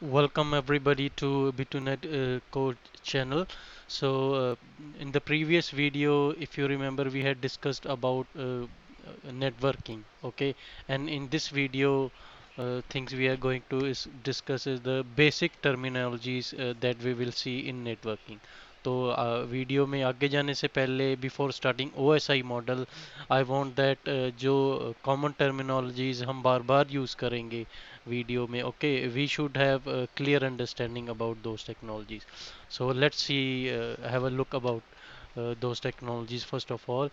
Welcome everybody to Bitunet Code channel. In the previous video, if you remember, we had discussed about networking. Okay, and in this video, things we are going to is discuss is the basic terminologies that we will see in networking. तो video में आगे जाने से पहले before starting OSI model I want that जो common terminologies हम बार बार use करेंगे video में okay we should have a clear understanding about those technologies. So let's see have a look about those technologies. First of all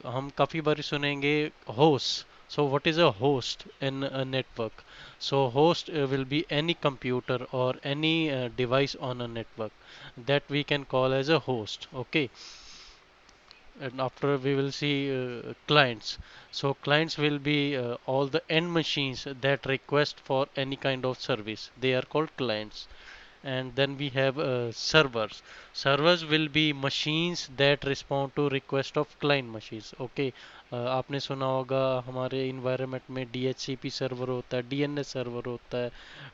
हम काफ़ी बार सुनेंगे host. So what is a host in a network? So host will be any computer or any device on a network that we can call as a host. Okay, and after we will see clients. So clients will be all the end machines that request for any kind of service, they are called clients. And then we have servers. Servers will be machines that respond to request of client machines. Okay, आपने सुना होगा हमारे environment में DHCP server होता है, DNS server होता है,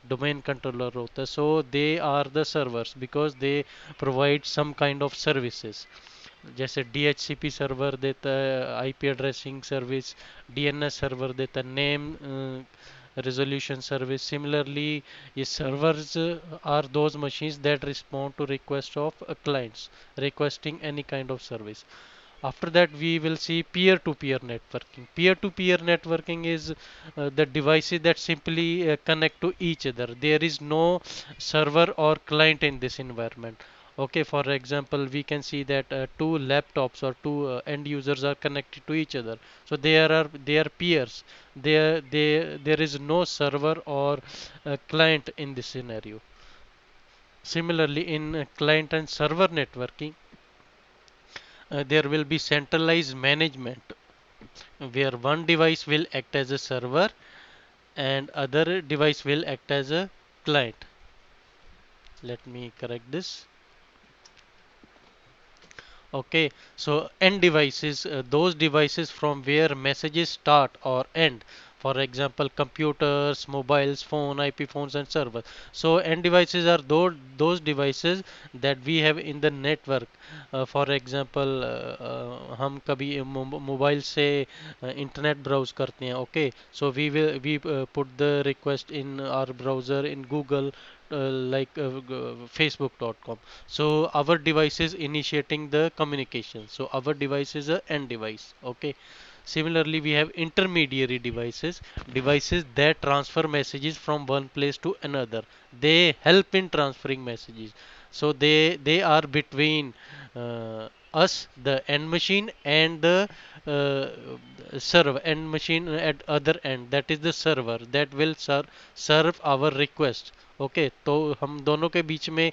domain controller होता है. So they are the servers because they provide some kind of services. जैसे DHCP सर्वर देता है IP addressing service, DNS server देता है नेम resolution service. Similarly, ये servers are those machines that respond to request of clients requesting any kind of service. After that, we will see peer-to-peer networking. Peer-to-peer networking is the devices that simply connect to each other. There is no server or client in this environment. Okay, for example, we can see that two laptops or two end users are connected to each other. So they are peers. There is no server or client in this scenario. Similarly, in client and server networking, there will be centralized management where one device will act as a server and other device will act as a client. Let me correct this. Okay, so end devices, those devices from where messages start or end. For example, computers, mobiles, phone, IP phones, and servers. So end devices are those devices that we have in the network. For example, हम कभी mobile से internet browse करते हैं. Okay, so we put the request in our browser in Google like facebook.com. So our device is initiating the communication. So our device is a end device. Okay. Similarly, we have intermediary devices, devices that transfer messages from one place to another. They help in transferring messages. So they are between us, the end machine, and the server end machine at other end. That is the server that will serve our request. Okay तो हम दोनों के बीच में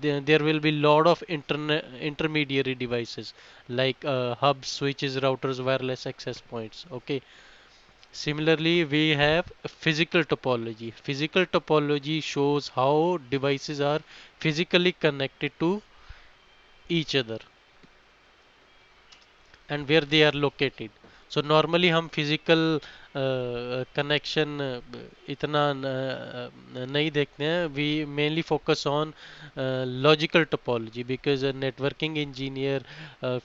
there will be lot of intermediary devices like hubs, switches, routers, wireless access points. Okay, similarly we have physical topology. Physical topology shows how devices are physically connected to each other and where they are located. So normally हम physical connection इतना नहीं देखते हैं. We mainly focus on logical topology because a networking engineer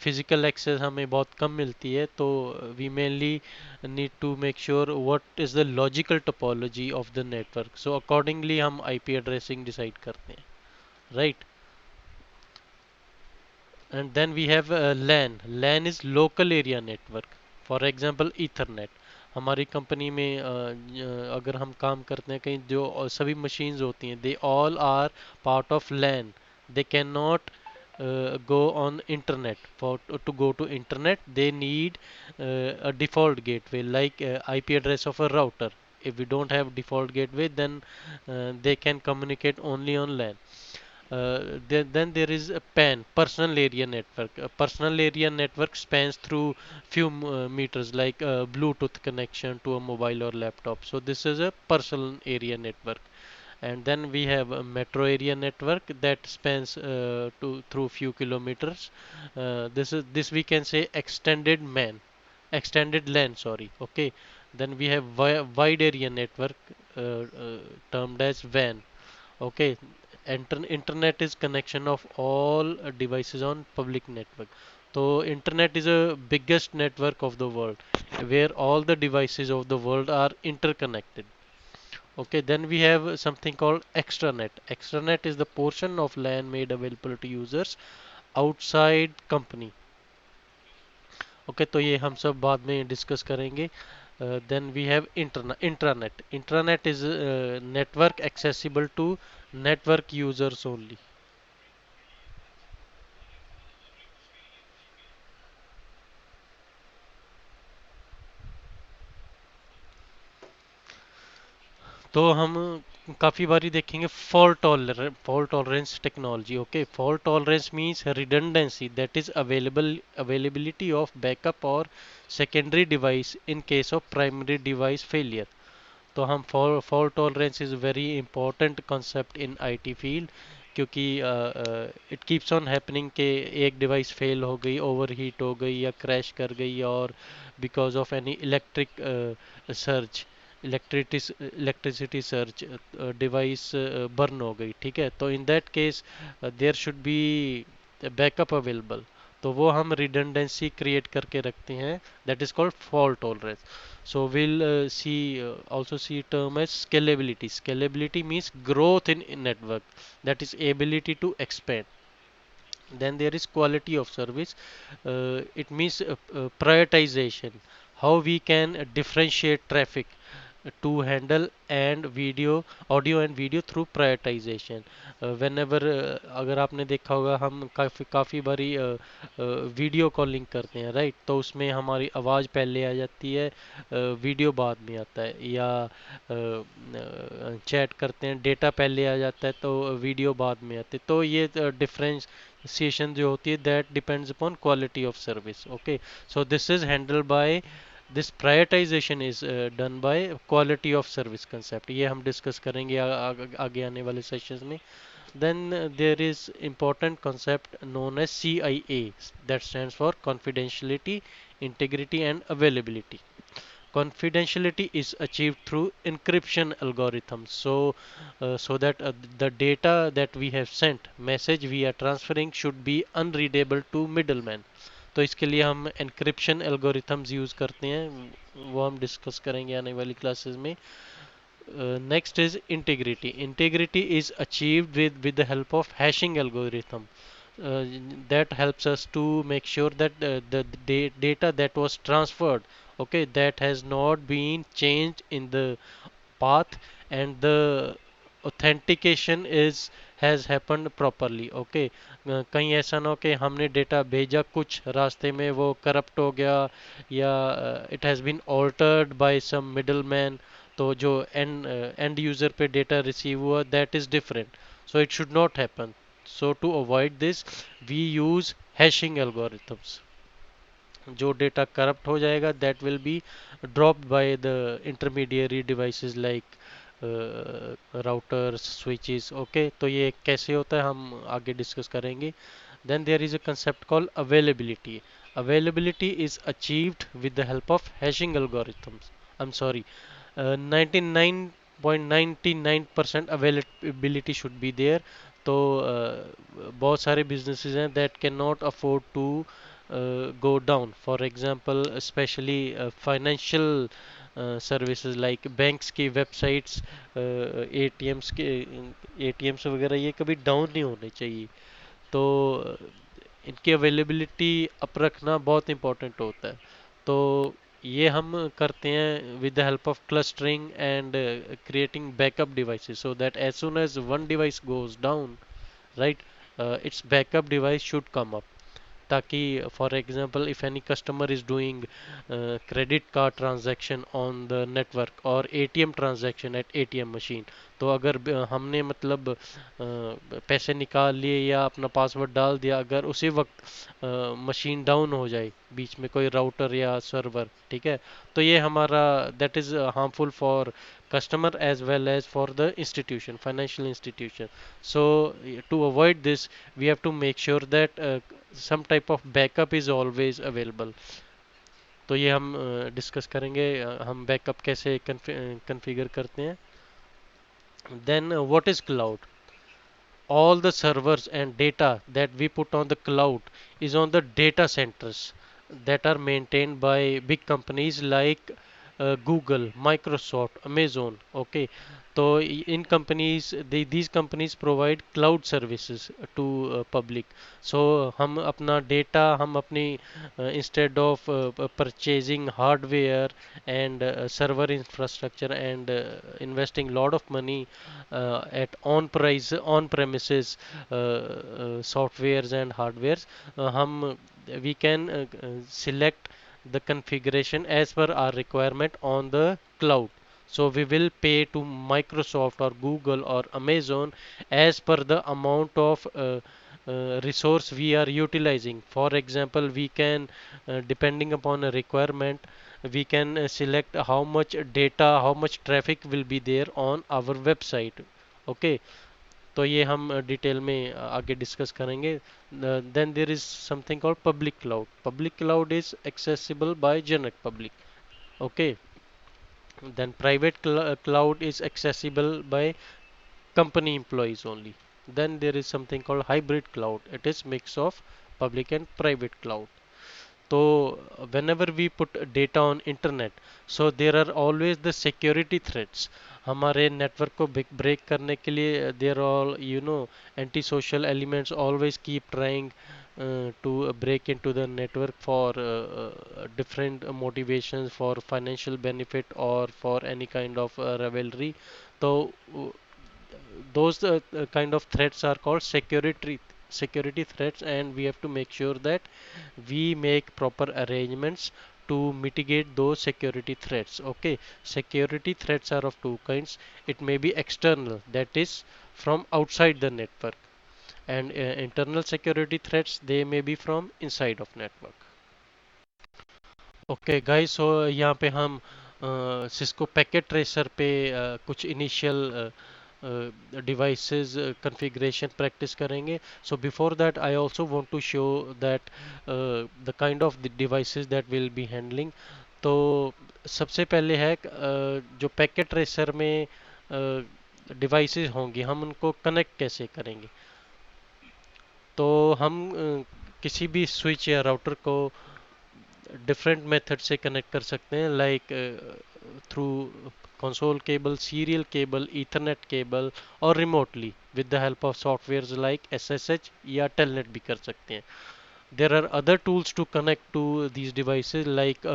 physical access हमें बहुत कम मिलती है. तो we mainly need to make sure what is the logical topology of the network. So accordingly हम IP addressing decide करते हैं. Right? And then we have LAN. LAN is local area network. For example, Ethernet. हमारी company में अगर हम काम करते हैं कहीं जो सभी मशीन्स होती हैं they all are part of LAN. They cannot go on internet. For to go to internet they need a default gateway like IP address of a router. If we don't have default gateway then they can communicate only on LAN. Then there is a PAN, personal area network. A personal area network spans through few meters, like a Bluetooth connection to a mobile or laptop. So this is a personal area network. And then we have a metro area network that spans to through few kilometers. This we can say extended LAN. Sorry. Okay. Then we have wide area network. termed as WAN. Okay, internet is connection of all devices on public network. So internet is a biggest network of the world where all the devices of the world are interconnected. Okay, then we have something called extranet. Extranet is the portion of LAN made available to users outside company. Okay तो ये हम सब बाद में discuss करेंगे. Then we have intranet. Intranet is network accessible to network users only. तो हम काफी बारी देखेंगे fault tolerance technology. Okay, fault tolerance means redundancy that is availability of backup और secondary device in case of primary device failure. तो हम fault tolerance is very important concept in IT field, क्योंकि it keeps on happening के एक device fail हो गई, overheat हो गई या क्रैश कर गई, और because of any electric surge electricity surge device burn हो गई. ठीक है, तो in that case there should be backup available. तो वो हम रिडंडेंसी क्रिएट करके रखते हैं, that is called fault tolerance. So we'll also see term as scalability. Scalability means growth in network, that is ability to expand. Then there is quality of service. It means prioritization. How we can differentiate traffic to handle and audio and video through prioritization. Whenever अगर आपने देखा होगा हम काफ़ी बारी video calling करते हैं, right? तो उसमें हमारी आवाज़ पहले आ जाती है, वीडियो बाद में आता है. या चैट करते हैं, डेटा पहले आ जाता है तो वीडियो बाद में आते हैं. तो ये डिफरेंशिएशन जो होती है, that depends upon quality of service. Okay, so this is handled by this prioritisation is done by quality of service concept. ये हम डिस्कस करेंगे आगे आने वाले सेशंस में. Then there is important concept known as CIA, that stands for confidentiality, integrity and availability. Confidentiality is achieved through encryption algorithms, so that the data that we have sent, message we are transferring, should be unreadable to middlemen. तो इसके लिए हम encryption algorithms use करते हैं, वो हम discuss करेंगे आने वाली क्लासेस में. Next is integrity. Integrity is achieved with the help of hashing algorithm. Uh, that helps us to make sure that the data that was transferred, okay, that has not been changed in the path, and the authentication is has happened properly. Okay, कहीं ऐसा ना हो कि हमने data भेजा, कुछ रास्ते में वो करप्ट हो गया, या it has been altered by some middleman. तो जो एंड यूजर पे डेटा रिसीव हुआ, that is different. So it should not happen. So to avoid this, we use hashing algorithms. जो डेटा करप्ट हो जाएगा, that will be dropped by the intermediary devices like routers, switches. Okay, तो ये कैसे होता है हम आगे डिस्कस करेंगे. Then there is a concept called availability. Availability is achieved with the help of hashing algorithms. I'm sorry, 99.99% availability should be there. तो बहुत सारे businesses हैं that cannot afford to go down. For example, especially financial services like banks की websites, ATMs के ATMs वगैरह, ये कभी down नहीं होने चाहिए. तो इनकी अवेलेबिलिटी अप रखना बहुत इंपॉर्टेंट होता है. तो ये हम करते हैं with the help of clustering and creating backup devices, so that as soon as one device goes down, right, its backup device should come up. ताकि for example if any customer is doing credit card transaction on the network और ATM transaction at ATM machine, तो अगर हमने मतलब पैसे निकाल लिए या अपना पासवर्ड डाल दिया, अगर उसी वक्त मशीन डाउन हो जाए, बीच में कोई राउटर या सर्वर, ठीक है, तो ये हमारा that is harmful for customer as well as for the institution, financial institution. So to avoid this, we have to make sure that some type of backup is always available. तो ये हम discuss करेंगे, हम backup कैसे configure करते हैं. Then what is cloud? All the servers and data that we put on the cloud is on the data centers that are maintained by big companies like Google, Microsoft, Amazon. Okay, so in companies, these companies provide cloud services to public. So हम अपना data हम अपनी instead of purchasing hardware and server infrastructure and investing lot of money at on premises softwares and hardwares, हम we can select the configuration as per our requirement on the cloud. So we will pay to Microsoft or Google or Amazon as per the amount of resource we are utilizing. For example, we can, depending upon a requirement, we can select how much data, how much traffic will be there on our website. Okay, तो ये हम detail में आगे discuss करेंगे. Then there is something called public cloud. Public cloud is accessible by general public. Okay. Then private cloud is accessible by company employees only. Then there is something called hybrid cloud. It is mix of public and private cloud. So whenever we put data on internet, so there are always the security threats. हमारे network को break करने के लिए there all anti-social elements always keep trying to break into the network for different motivations, for financial benefit or for any kind of rivalry. So those kind of threats are called security threats, and we have to make sure that we make proper arrangements to mitigate those security threats. Okay, security threats are of two kinds. It may be external, that is from outside the network, and internal security threats, they may be from inside of network. Okay guys, so यहाँ पे हम Cisco packet tracer पे कुछ initial devices configuration practice करेंगे. So before that I also want to show that the kind of the devices that we'll be handling. तो सबसे पहले है जो पैकेट ट्रेसर में डिवाइसेस होंगी, हम उनको कनेक्ट कैसे करेंगे. तो हम किसी भी स्विच या राउटर को डिफरेंट मेथड से कनेक्ट कर सकते हैं, like through console cable, serial cable, ethernet cable और remotely with the help of softwares like SSH या टेलनेट भी कर सकते हैं. There are other tools to connect to these devices like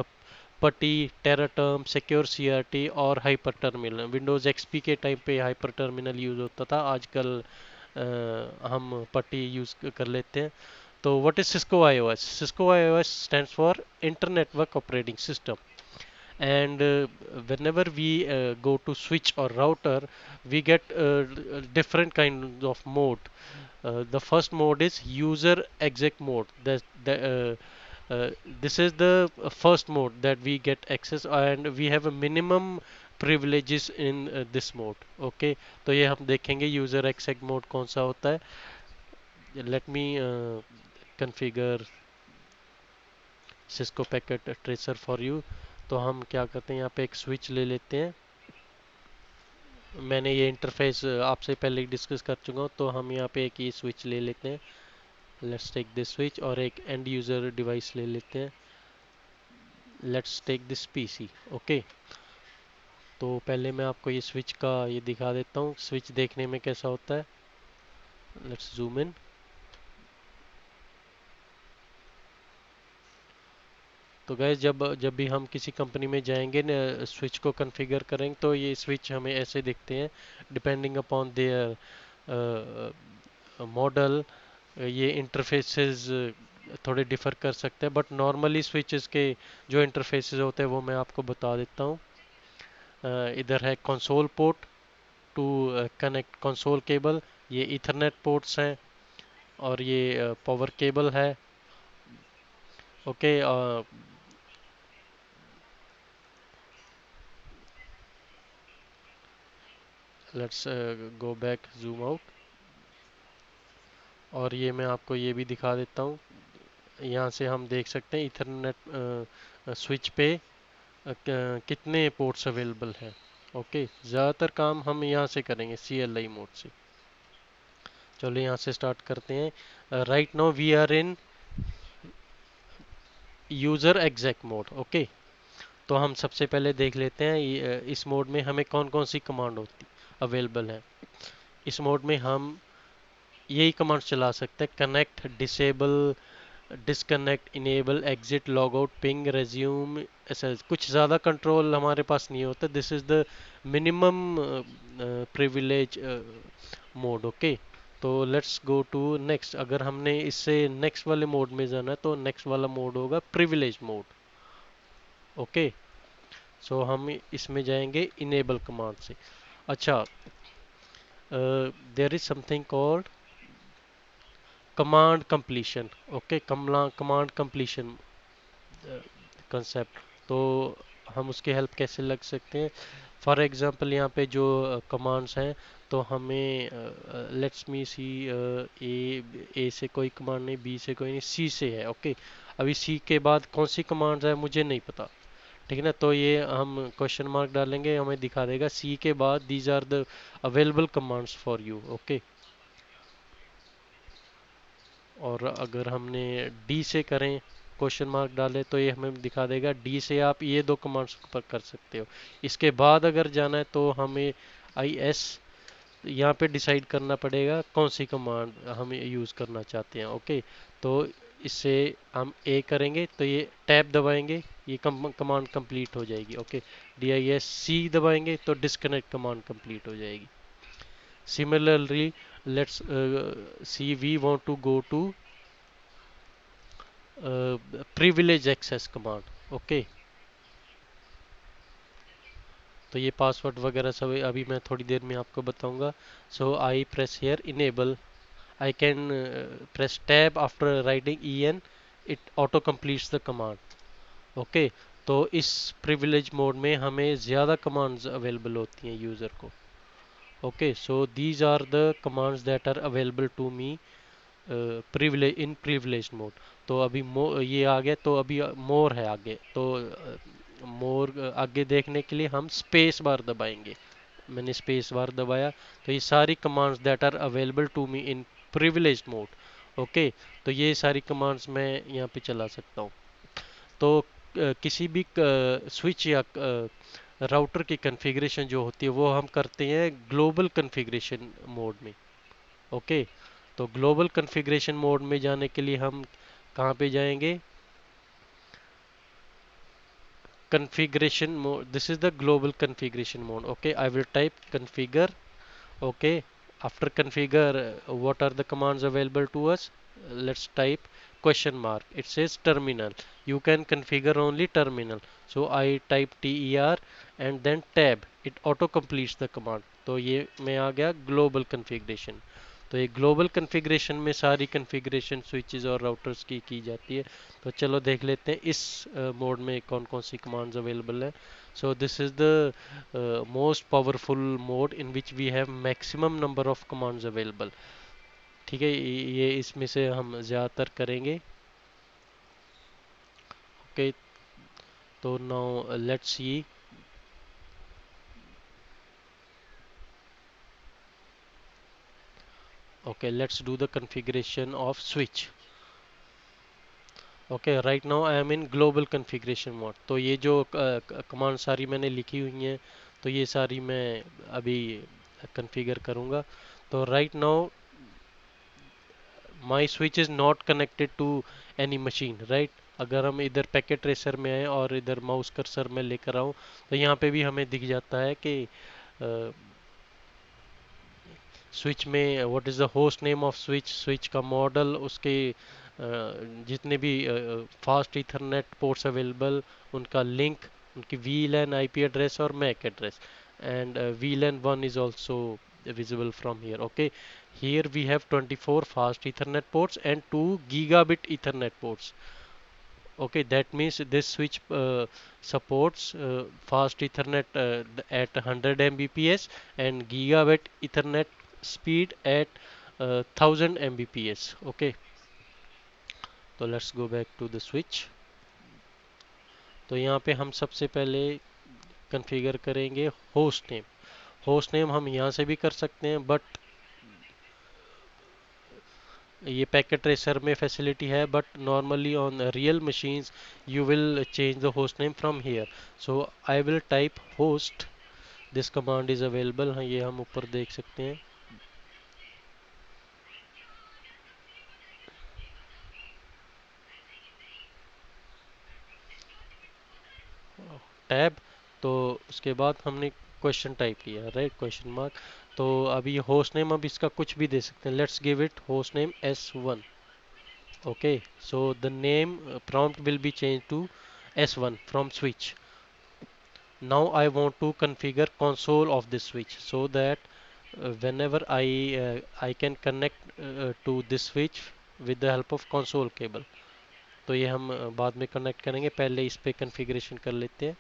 PuTTY, Tera Term, secure CRT और hyper terminal. Windows XP के time पे hyper terminal use होता था, आजकल हम पटी यूज कर लेते हैं. So what is Cisco IOS? Cisco IOS stands for Inter-Network Operating System. And whenever we go to switch or router, we get different kinds of mode. The first mode is user exec mode. This is the first mode that we get access, and we have a minimum privileges in this mode. Okay, तो ये हम देखेंगे user exec mode कौन सा होता है. Let me configure Cisco packet tracer for you. तो हम क्या करते हैं, यहाँ पे एक स्विच ले लेते हैं. मैंने ये इंटरफेस आपसे पहले डिस्कस कर चुका हूँ, तो हम यहाँ पे एक ये स्विच ले लेते हैं. लेट्स टेक दिस स्विच, और एक एंड यूज़र डिवाइस ले लेते हैं. Let's take this PC. Okay, तो पहले मैं आपको ये स्विच का ये दिखा देता हूँ, स्विच देखने में कैसा होता है. Let's zoom in. तो गैस, जब जब भी हम किसी कंपनी में जाएंगे न, स्विच को कॉन्फ़िगर करेंगे, तो ये स्विच हमें ऐसे दिखते हैं. डिपेंडिंग अपॉन देयर मॉडल, ये इंटरफेसेस थोड़े डिफर कर सकते हैं, बट नॉर्मली स्विचेस के जो इंटरफेसेस होते हैं वो मैं आपको बता देता हूँ. इधर है console port to connect console cable, ये इथरनेट पोर्ट्स हैं, और ये पावर केबल है. Okay, let's go back, zoom out. और ये मैं आपको ये भी दिखा देता हूँ. यहाँ से हम देख सकते हैं इथरनेट स्विच पे कितने पोर्ट्स अवेलेबल हैं. ओके, ज़्यादातर काम हम यहाँ से करेंगे CLI मोड से। चलो यहाँ से स्टार्ट करते हैं। Right now we are in user exec mode. Okay, तो हम सबसे पहले देख लेते हैं इस मोड में हमें कौन कौन सी कमांड होती अवेलेबल है। इस मोड में हम यही कमांड चला सकते हैं: connect, disable, disconnect, enable, exit, logout, ping, resume. ऐसा कुछ ज़्यादा कंट्रोल हमारे पास नहीं होता। This is the minimum privilege mode. Okay, तो लेट्स गो टू नेक्स्ट। अगर हमने इससे नेक्स्ट वाले मोड में जाना है तो नेक्स्ट वाला मोड होगा प्रिविलेज मोड। ओके, सो हम इसमें जाएंगे इनेबल कमांड से। अच्छा, there is something called command completion. Okay, command completion concept. तो हम उसकी हेल्प कैसे लग सकते हैं? फॉर एग्जांपल यहाँ पे जो कमांड्स हैं, तो हमें लेट्स मी सी, ए से कोई कमांड नहीं, बी से कोई नहीं, सी से है। ओके, अभी सी के बाद कौन सी कमांड्स है मुझे नहीं पता। ठीक है ना, तो ये हम क्वेश्चन मार्क डालेंगे, हमें दिखा देगा सी के बाद these are the available commands for you. Okay, और अगर हमने डी से करें, क्वेश्चन मार्क डाले, तो ये हमें दिखा देगा डी से आप ये दो कमांड्स पर कर सकते हो। इसके बाद अगर जाना है तो हमें आई एस, यहाँ पे डिसाइड करना पड़ेगा कौन सी कमांड हम यूज़ करना चाहते हैं। ओके, तो इससे हम ए करेंगे तो ये टैब दबाएंगे, ये कमांड कंप्लीट हो जाएगी। ओके, DISC दबाएंगे तो डिस्कनेक्ट कमांड कंप्लीट हो जाएगी। Similarly, let's see, we want to go to privilege access command. Okay, तो ये पासवर्ड वगैरह सब अभी मैं थोड़ी देर में आपको बताऊंगा। So I press here enable, I can press tab after writing EN, it auto completes the command. Okay, तो इस प्रिविलेज मोड में हमें ज़्यादा कमांड्स अवेलेबल होती हैं यूज़र को। Okay, so these are the commands that are available to me privilege in privilege mode. तो अभी ये आ गया, तो अभी मोर है आगे, तो मोर आगे देखने के लिए हम स्पेस बार दबाएंगे। मैंने स्पेस बार दबाया, तो ये सारी commands that are available to me in privilege mode. Okay, तो ये सारी कमांड्स मैं यहाँ पे चला सकता हूँ। तो किसी भी स्विच या राउटर की कॉन्फ़िगरेशन जो होती है वो हम करते हैं ग्लोबल कॉन्फ़िगरेशन मोड में। ओके, तो ग्लोबल कॉन्फ़िगरेशन मोड में जाने के लिए हम कहाँ पे जाएंगे? Configuration mode, this is the global configuration mode. Okay, I will type configure. Okay, after configure, what are the commands available to us? Let's type question mark, it says terminal. You can configure only terminal, so I type ter and then tab, it auto completes the command। तो ये मैं आ गया global configuration. तो ये global configuration में सारी configuration switches और routers की जाती है। तो चलो देख लेते हैं इस मोड में कौन कौन सी कमांड्स अवेलेबल है। So this is the most powerful mode in which we have maximum number of commands available। ठीक है, ये इसमें से हम ज़्यादातर करेंगे। ओके, तो now let's see. Okay, let's do the configuration off switch. Okay, right now I M in global configuration mode. तो ये जो कमांड सारी मैंने लिखी हुई हैं, तो ये सारी मैं अभी कॉन्फ़िगर करूँगा। तो right now my switch is not connected to any machine, right. अगर हम इधर पैकेट ट्रेसर में आए और इधर माउस कर्सर में लेकर आऊँ, तो यहाँ पे भी हमें दिख जाता है कि स्विच में what is the host name of switch, switch का मॉडल, उसके जितने भी फास्ट ईथरनेट पोर्ट्स अवेलेबल, उनका लिंक, उनकी VLAN IP एड्रेस और MAC address, and VLAN 1 is also visible from here। Okay, here we have 24 fast ethernet ports and 2 gigabit ethernet ports। Okay, that means this switch supports fast ethernet at 100 Mbps and gigabit ethernet speed at 1000 Mbps। Okay, तो let's go back to the switch। तो यहाँ पे हम सबसे पहले configure करेंगे host name. Host name हम यहाँ से भी कर सकते हैं, बट ये पैकेट ट्रेसर में फैसिलिटी है, but normally on real machines you will change the host name from here. So I will type host. This command is available, हाँ ये हम ऊपर देख सकते हैं। टैब, तो उसके बाद हमने क्वेश्चन टाइप किया, राइट, क्वेश्चन मार्क। तो अभी होस्ट नेम, अब इसका कुछ भी दे सकते हैं। Let's give it host name S1। Okay, so the name prompt will be changed to S1 from switch. Now I want to configure console of this switch so that whenever I can connect to this switch with the help of console cable। तो ये हम बाद में connect करेंगे, पहले इस पे configuration कर लेते हैं।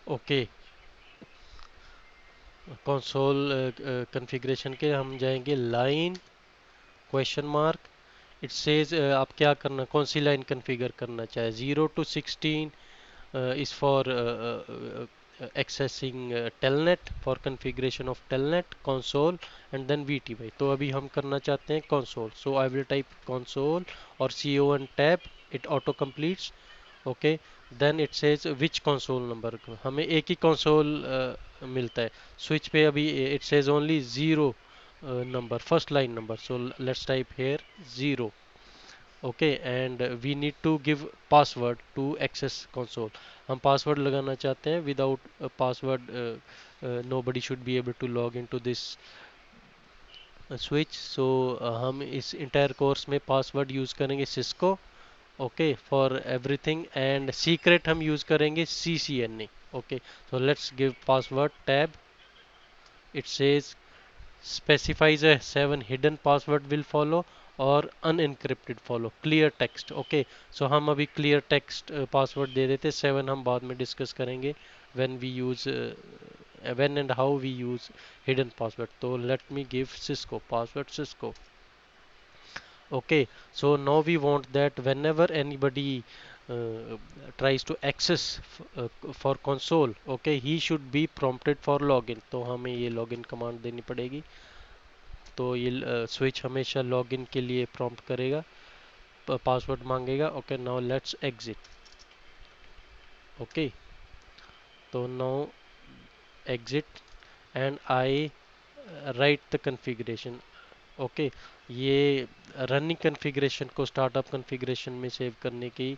ओके, कंसोल कॉन्फ़िगरेशन के हम जाएंगे line question mark. It says आप क्या करना, कौन सी लाइन कॉन्फ़िगर करना चाहे। 0 to 16 is for accessing telnet, for configuration of telnet console, and then VTY। तो अभी हम करना चाहते हैं console, so I will type console और con tab, it auto completes। Okay, then it says which console number, हमें एक ही कंसोल मिलता है। स्विच पे अभी it says only zero number, first line number, so let's type here 0। Okay, and we need to give password to access console. हम password लगाना चाहते हैं, विदाउट पासवर्ड nobody should be able to log into this switch। So हम इस entire course में password use करेंगे Cisco, okay, for everything, and secret हम यूज करेंगे CCNA। Okay, so let's give password tab. It says specifies a 7 hidden password will follow और unencrypted follow, clear text। Okay, so हम अभी clear text password दे देते, 7 हम बाद में discuss करेंगे when we use when and how we use hidden password। तो let me give Cisco password Cisco। Okay, so now we want that whenever anybody uh, tries to access for console, okay, he should be prompted for login। तो हमें ये login command देनी पड़ेगी। तो ये switch हमेशा login के लिए prompt करेगा, पासवर्ड मांगेगा। Okay, now let's exit. Okay, तो now exit and I write the configuration. Okay, ये रनिंग कॉन्फ़िगरेशन को स्टार्टअप कॉन्फ़िगरेशन में सेव करने की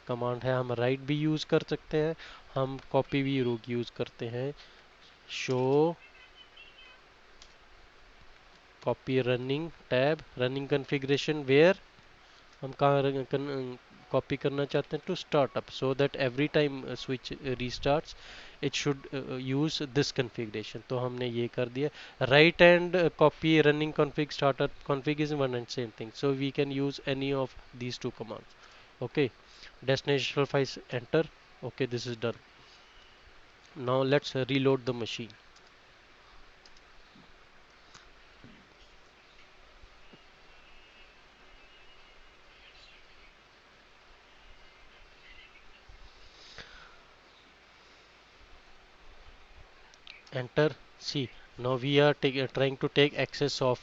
कमांड है। हम राइट भी यूज़ कर सकते हैं, हम कॉपी भी यूज़ करते हैं। Show copy running tab running configuration where, हम कहाँ कॉपी करना चाहते हैं, to startup, so that every time switch restarts it should use this configuration. तो हमने ये कर दिया। Right and copy running config startup config is one and same thing, so we can use any of these two commands। okay, destination files enter। okay, this is done। now let's reload the machine। enter, see, now we are trying to take access of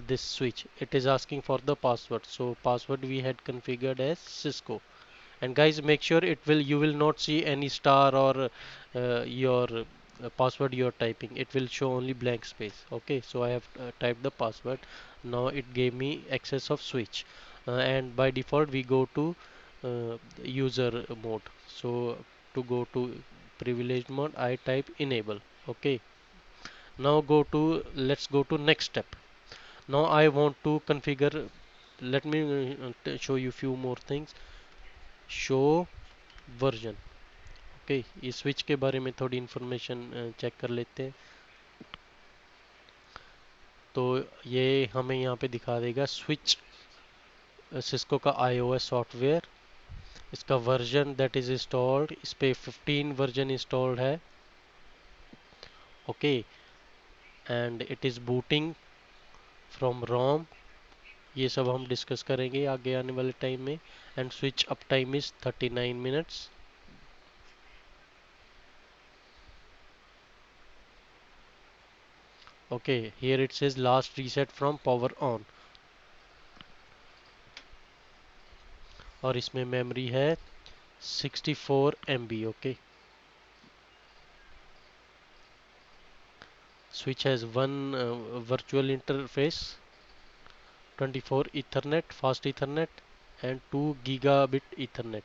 this switch. It is asking for the password, so password we had configured as Cisco। And guys, make sure it will, you will not see any star or your password you are typing, it will show only blank space। okay, so I have typed the password, now it gave me access of switch, and by default we go to user mode, so to go to privileged mode I type enable। okay, now go to, let's go to next step। now I want to configure, let me show you few more things। show version. Okay, ये switch के बारे में थोड़ी information check कर लेते हैं। तो ये हमें यहाँ पे दिखा देगा स्विच सिस्को का iOS सॉफ्टवेयर, इसका वर्जन दैट इज इंस्टॉल्ड, इस पे 15 वर्जन इंस्टॉल्ड है। Okay, and it is booting from ROM. ये सब हम डिस्कस करेंगे आगे आने वाले टाइम में। And switch up time is 39 minutes. Okay, here it says last reset from power on, और इसमें मेमोरी है 64 MB. Okay, switch has one virtual interface, 24 Ethernet, fast Ethernet, and 2 gigabit Ethernet.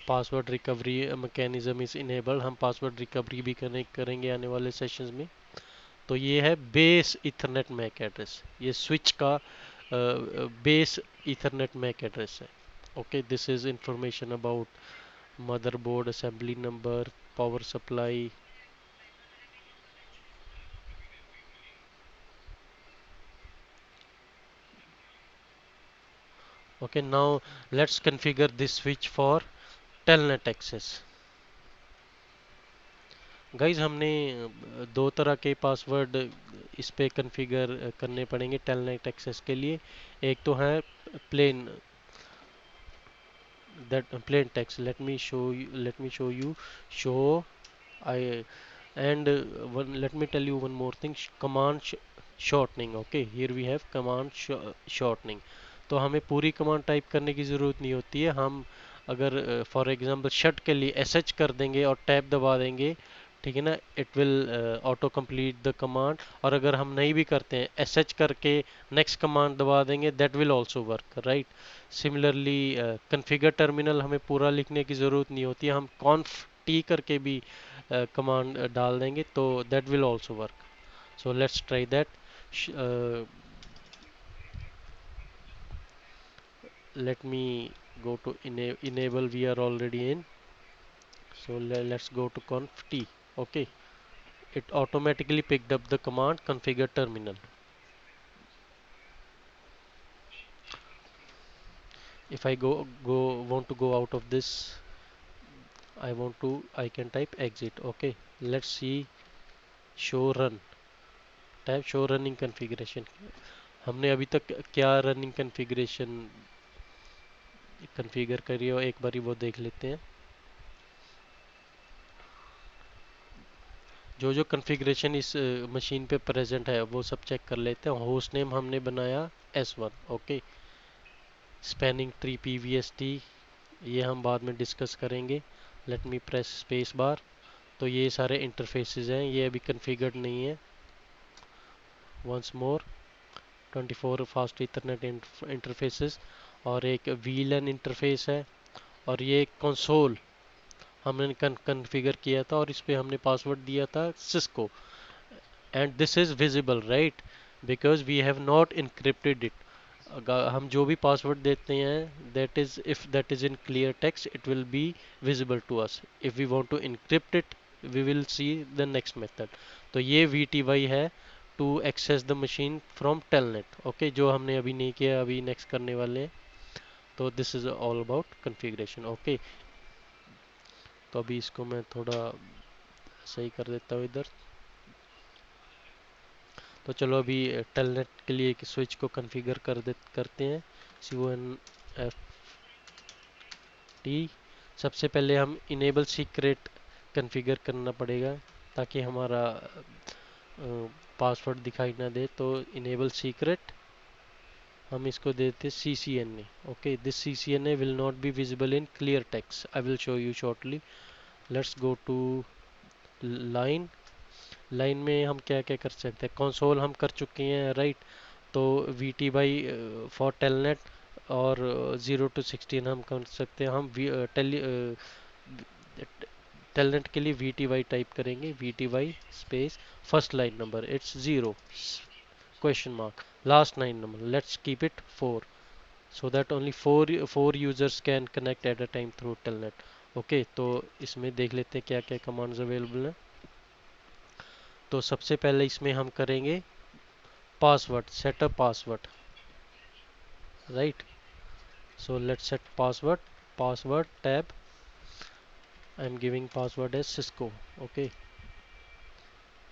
Password recovery mechanism is enabled, हम password recovery भी connect करेंगे आने वाले sessions में। तो ये है बेस इथरनेट मैक एड्रेस, ये स्विच का बेस इथरनेट मैक एड्रेस है। Okay, this is information about motherboard, assembly number, power supply. Okay, now let's configure this switch for telnet access. Guys हमने दो तरह के पासवर्ड इस पे कॉन्फ़िगर करने पड़ेंगे टेलनेट एक्सेस के लिए। एक तो है plain, that plain text, let me show you show I and one let me tell you one more thing, command shortening. Okay, here we have command shortening. तो हमें पूरी कमांड टाइप करने की ज़रूरत नहीं होती है। हम अगर फॉर एग्जांपल शट के लिए एसएच कर देंगे और टैब दबा देंगे, ठीक है ना, it will auto complete the command. और अगर हम नहीं भी करते हैं, एसएच करके नेक्स्ट कमांड दबा देंगे, that will also work, right. Similarly configure terminal हमें पूरा लिखने की ज़रूरत नहीं होती है, हम कॉन्फ टी करके भी कमांड डाल देंगे तो that will also work. So let's try that. Let me go to enable, we are already in. So let's go to conf t. Okay, it automatically picked up the command configure terminal. If I want to go out of this, I can type exit. Okay, let's see show run, type show running configuration. हमने अभी तक क्या running configuration configure करी हो, एक बारी वो देख लेते हैं। जो जो कॉन्फ़िगरेशन इस मशीन पे प्रेजेंट है वो सब चेक कर लेते हैं। होस्ट नेम हमने बनाया S1। Okay, spanning tree PVST ये हम बाद में डिस्कस करेंगे। Let me press space bar. तो ये सारे इंटरफेसेस हैं, ये अभी कॉन्फ़िगर्ड नहीं है। Once more 24 fast ethernet interfaces, और एक VLAN इंटरफेस है, और ये कंसोल हमने कॉन्फ़िगर किया था और इस पे हमने पासवर्ड दिया था Cisco. And this is visible, right, because we have not encrypted it. हम जो भी पासवर्ड देते हैं, that is if that is in clear text, it will be visible to us. If we want to encrypt it, we will see the next method. तो ये VTY है to access the machine from telnet. Okay, जो हमने अभी नहीं किया, अभी next करने वाले हैं। तो this is all about configuration. Okay, तो अभी इसको मैं थोड़ा सही कर देता हूँ इधर। तो चलो अभी टेलनेट के लिए एक स्विच को कॉन्फ़िगर करते हैं। CONFT। सबसे पहले हम इनेबल सीक्रेट कॉन्फ़िगर करना पड़ेगा ताकि हमारा पासवर्ड दिखाई ना दे। तो इनेबल सीक्रेट हम इसको देते CCNA। Okay, this CCNA will not be visible in clear text, I will show you shortly. Let's go to line. Line में हम क्या क्या कर सकते हैं, कंसोल हम कर चुके हैं, राइट। तो VTY फॉर टेलनेट और 0 to 16 हम कर सकते हैं। हम टेलनेट के लिए VTY टाइप करेंगे, VTY space first line number it's 0 question mark, last line number let's keep it 4, so that only four users can connect at a time through telnet. Okay, तो इसमें देख लेते हैं क्या क्या कमांड्स अवेलेबल हैं। तो सबसे पहले इसमें हम करेंगे password, setup password, right. So let's set password, password tab, I am giving password as Cisco. Okay,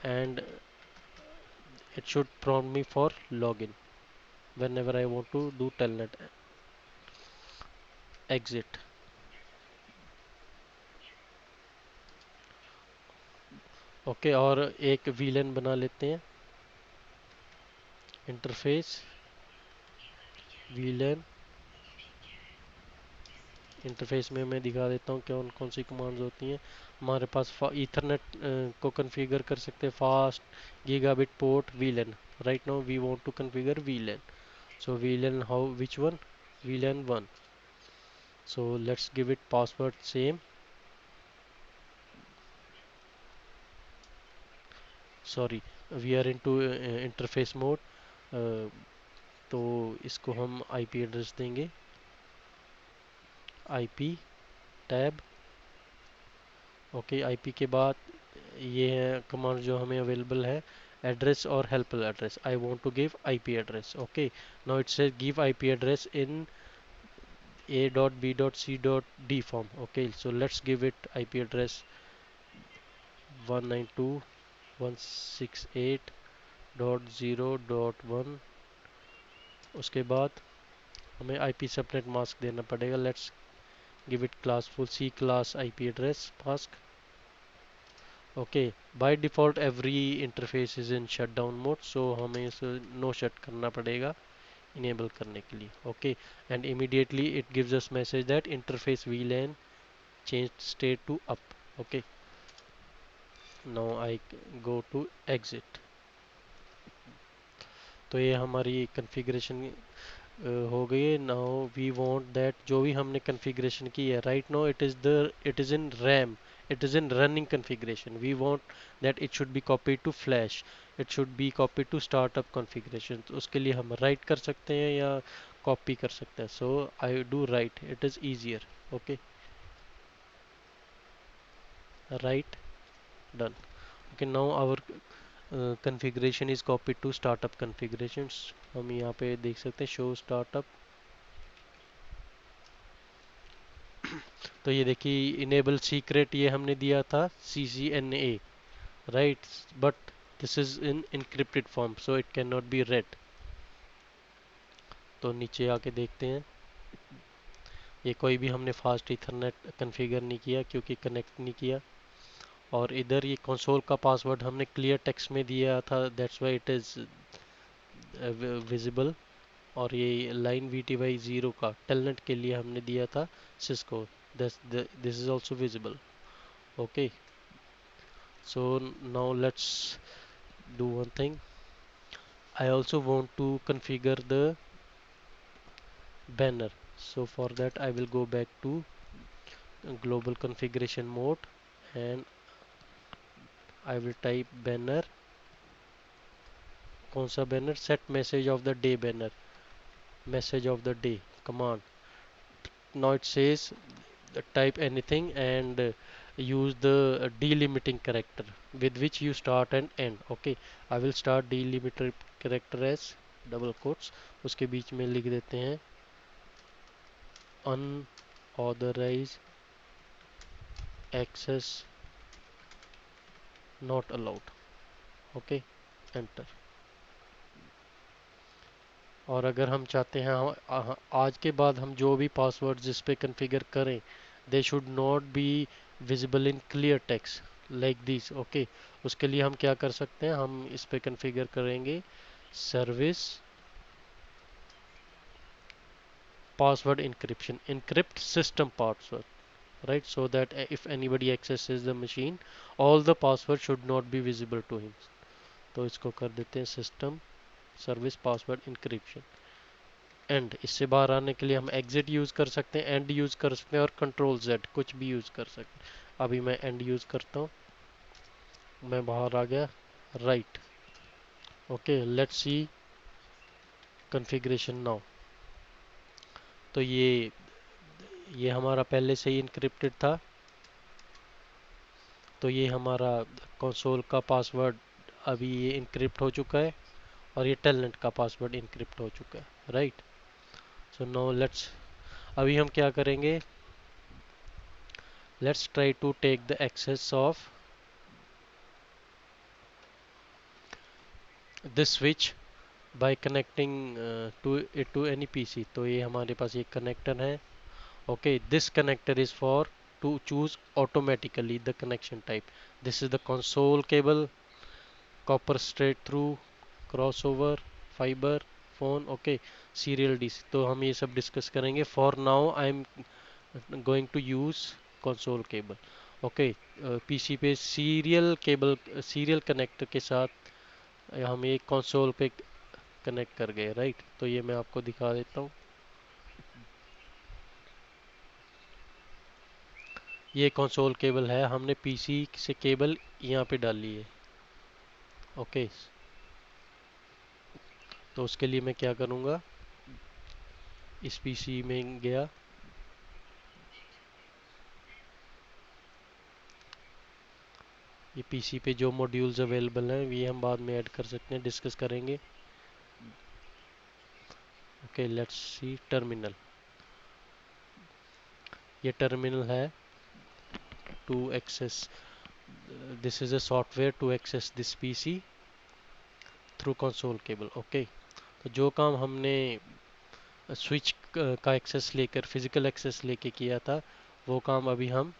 and it should prompt me for login. whenever I want to do telnet. Exit. Okay, और एक VLAN बना लेते हैं, interface VLAN. Interface में मैं दिखा देता हूँ कौन कौन सी कमांड्स होती हैं हमारे पास। ईथरनेट को कॉन्फ़िगर कर सकते हैं, fast gigabit port VLAN. Right now we want to configure VLAN, so VLAN, how, which one? VLAN 1. So let's give it password same. Sorry, we are into interface mode. uh, तो इसको हम IP address देंगे, IP tab. Okay, IP के बाद ये है command जो हमें अवेलेबल है, एड्रेस और helper address. I want to give IP address. Okay, now it says give IP address in a.b.c.d form. Okay, so let's give it IP address 192.168.0.1। उसके बाद हमें IP सबनेट मास्क देना पड़ेगा। Let's give it classful C class IP address mask. Okay, by default every interface is in shutdown mode, so हमें इसे no shut करना पड़ेगा enable करने के लिए। Okay, and immediately it gives us message that interface VLAN changed state to up. Okay, now I go to exit। तो ये हमारी कॉन्फ़िगरेशन हो गई है। नाउ वी वांट दैट जो भी हमने कॉन्फ़िगरेशन की है, right now it is in RAM, it is in running configuration. We want that it should be copied to flash, it should be copied to startup configuration. तो उसके लिए हम right कर सकते हैं या कॉपी कर सकते हैं। So I do right, it is easier. Okay, right, done. Okay, now our configuration is copied to startup configurations। हम यहाँ पे देख सकते हैं शो स्टार्टअप। तो ये देखिए इनेबल सीक्रेट ये हमने दिया था CCNA, right, but this is in encrypted form so it can not be red. तो नीचे आके देखते हैं, ये कोई भी हमने फास्ट इथरनेट कॉन्फ़िगर नहीं किया क्योंकि कनेक्ट नहीं किया। और इधर ये कंसोल का पासवर्ड हमने क्लियर टेक्स्ट में दिया था, that's why it is visible. और ये लाइन VTY0 का टेलनेट के लिए हमने दिया था Cisco, this is also visible. Okay, so now let's do one thing। I also want to configure the banner, so for that I will go back to global configuration mode and I will type banner। कौन सा banner? set message of the day banner, message of the day command। now it says type anything and use the delimiting character with which you start and end। okay, I will start delimiter character as double quotes, उसके बीच में लिख देते हैं unauthorized access not allowed। Okay, enter. और अगर हम चाहते हैं आज के बाद हम जो भी पासवर्ड जिस पे कॉन्फ़िगर करें they should not be visible in clear text like this. Okay, उसके लिए हम क्या कर सकते हैं, हम इस पे कॉन्फ़िगर करेंगे service password encryption, encrypt system password, right, so that if anybody accesses the machine all the password should not be visible to him। तो इसको कर देते हैं system service password encryption. And इससे बाहर आने के लिए हम एग्जिट यूज कर सकते हैं, एंड यूज कर सकते हैं और कंट्रोल Z कुछ भी यूज कर सकते हैं। अभी मैं एंड यूज करता हूँ, मैं बाहर आ गया, right. Okay, let's C configuration now. तो ये हमारा पहले से ही इनक्रिप्टेड था, तो ये हमारा कंसोल का पासवर्ड अभी ये इनक्रिप्ट हो चुका है और ये टेलनेट का पासवर्ड इनक्रिप्ट हो चुका है, राइट। सो नाउ लेट्स, अभी हम क्या करेंगे, let's try to take the access of this switch by connecting to any PC. तो ये हमारे पास एक कनेक्टर है। Okay, this connector is for to choose automatically the connection type. This is the console cable, copper straight through, crossover, fiber, phone, okay, serial DC. तो हम ये सब डिस्कस करेंगे। For now I am going to use console cable. Okay, PC पे serial cable, serial connector के साथ हम एक कंसोल पे कनेक्ट कर गए, राइट। तो ये मैं आपको दिखा देता हूँ। ये कंसोल केबल है, हमने पीसी से केबल यहाँ पे डाली है। ओके, तो उसके लिए मैं क्या करूँगा, इस पीसी में गया, ये पीसी पे जो मॉड्यूल्स अवेलेबल हैं ये हम बाद में ऐड कर सकते हैं, डिस्कस करेंगे। Okay, let's see terminal. ये टर्मिनल है to access, this is a software to access this PC through console cable. Okay, तो जो काम हमने स्विच का एक्सेस लेकर, फिजिकल एक्सेस लेके किया था, वो काम अभी हम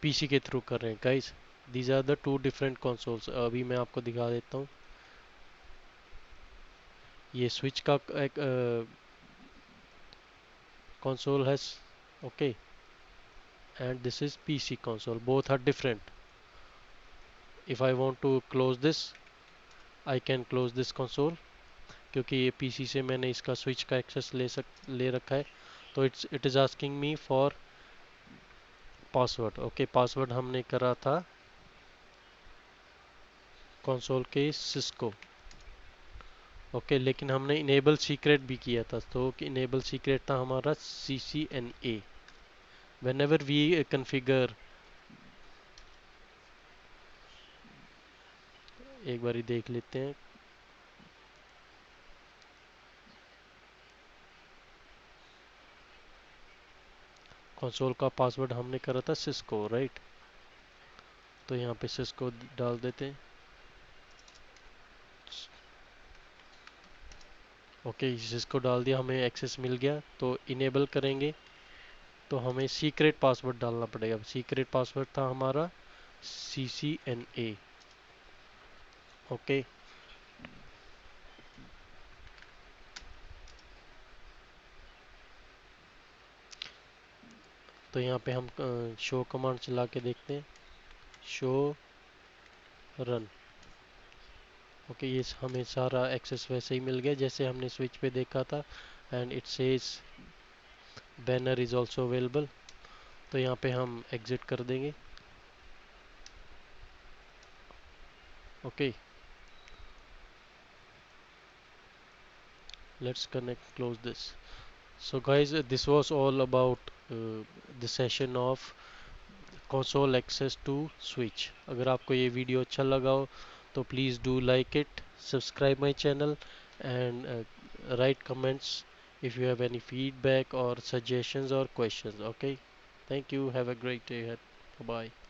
पीसी के थ्रू कर रहे हैं guys. These are the two different consoles. अभी मैं आपको दिखा देता हूँ। ये स्विच का एक console has, okay, and this is PC console, both are different. If I want to close this, I can close this console, क्योंकि ये PC से मैंने इसका स्विच का एक्सेस ले रखा है। तो it is asking me for password. Okay, password हमने करा था कंसोल के सिस्को। ओके, लेकिन हमने इनेबल सीक्रेट भी किया था। तो इनेबल सीक्रेट था हमारा CCNA। whenever we configure, एक बारी देख लेते हैं। कंसोल का पासवर्ड हमने करा था सिस्को, राइट। तो यहाँ पे सिस्को डाल देते हैं। ओके, सिस्को डाल दिया, हमें एक्सेस मिल गया। तो इनेबल करेंगे तो हमें सीक्रेट पासवर्ड डालना पड़ेगा। सीक्रेट पासवर्ड था हमारा CCNA। ओके, तो यहाँ पे हम शो कमांड चला के देखते हैं। Show run. ओके, ये हमें सारा एक्सेस वैसे ही मिल गया जैसे हमने स्विच पे देखा था। And it says banner is also available. तो यहाँ पे हम एग्जिट कर देंगे। Okay, let's connect, close this. So guys, this was all about the session of console access to switch. अगर आपको ये वीडियो अच्छा लगा हो तो please do like it, subscribe my channel, and write comments if you have any feedback or suggestions or questions. Okay, thank you, have a great day ahead. Bye bye.